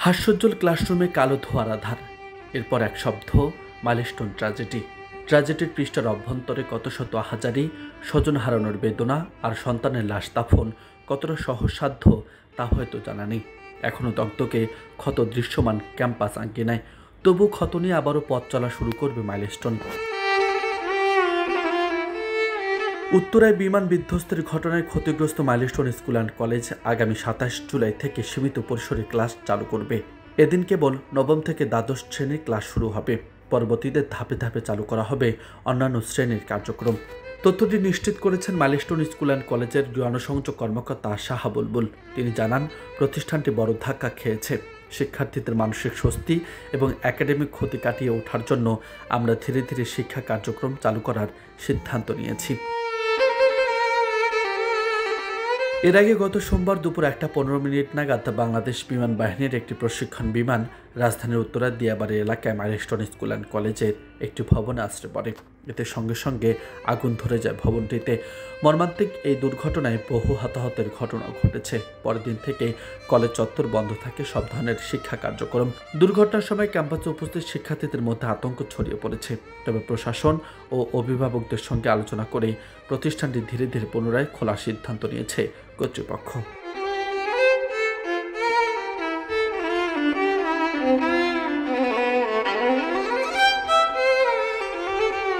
হাস্যোজ্জ্বল ক্লাসরুমে কালো ধোঁয়ার আধার, এরপর এক শব্দ, মাইলস্টোন ট্র্যাজেডি। ট্র্যাজেডির পৃষ্ঠার অভ্যন্তরে কত শত আহাজারি, স্বজন হারানোর বেদনা আর সন্তানের লাশ দাফন কতটা সহজসাধ্য তা হয়তো জানা নেই। এখনও দগ্ধকে ক্ষত দৃশ্যমান ক্যাম্পাস আঙ্গিনায়, তবু ক্ষত নিয়ে আবারও পথ চলা শুরু করবে মাইলস্টোন। উত্তরায় বিমান বিধ্বস্তের ঘটনায় ক্ষতিগ্রস্ত মাইলস্টোন স্কুল অ্যান্ড কলেজ আগামী ২৭ জুলাই থেকে সীমিত পরিসরে ক্লাস চালু করবে। এদিন কেবল নবম থেকে দ্বাদশ শ্রেণীর ক্লাস শুরু হবে। পরবর্তীতে ধাপে ধাপে চালু করা হবে অন্যান্য শ্রেণীর কার্যক্রম। তথ্যটি নিশ্চিত করেছেন মাইলস্টোন স্কুল অ্যান্ড কলেজের জনসংযোগ কর্মকর্তা শাহ বুলবুল। তিনি জানান, প্রতিষ্ঠানটি বড় ধাক্কা খেয়েছে। শিক্ষার্থীদের মানসিক স্বস্তি এবং একাডেমিক ক্ষতি কাটিয়ে ওঠার জন্য আমরা ধীরে ধীরে শিক্ষা কার্যক্রম চালু করার সিদ্ধান্ত নিয়েছি। এর আগে গত সোমবার দুপুর 1:15 নাগাদ বাংলাদেশ বিমান বাহিনীর একটি প্রশিক্ষণ বিমান রাজধানীর উত্তরার দিয়াবাড়ি এলাকায় মাইলস্টোন স্কুল অ্যান্ড কলেজের একটি ভবনে আছড়ে পড়ে। এতে সঙ্গে সঙ্গে আগুন ধরে যায় ভবনটিতে। মর্মান্তিক এই দুর্ঘটনায় বহু হতাহতের ঘটনা ঘটেছে। পরের দিন থেকে কলেজ চত্বর বন্ধ থাকে সব ধরনের শিক্ষা কার্যক্রম। দুর্ঘটনার সময় ক্যাম্পাসে উপস্থিত শিক্ষার্থীদের মধ্যে আতঙ্ক ছড়িয়ে পড়েছে। তবে প্রশাসন ও অভিভাবকদের সঙ্গে আলোচনা করে প্রতিষ্ঠানটি ধীরে ধীরে পুনরায় খোলার সিদ্ধান্ত নিয়েছে কর্তৃপক্ষ।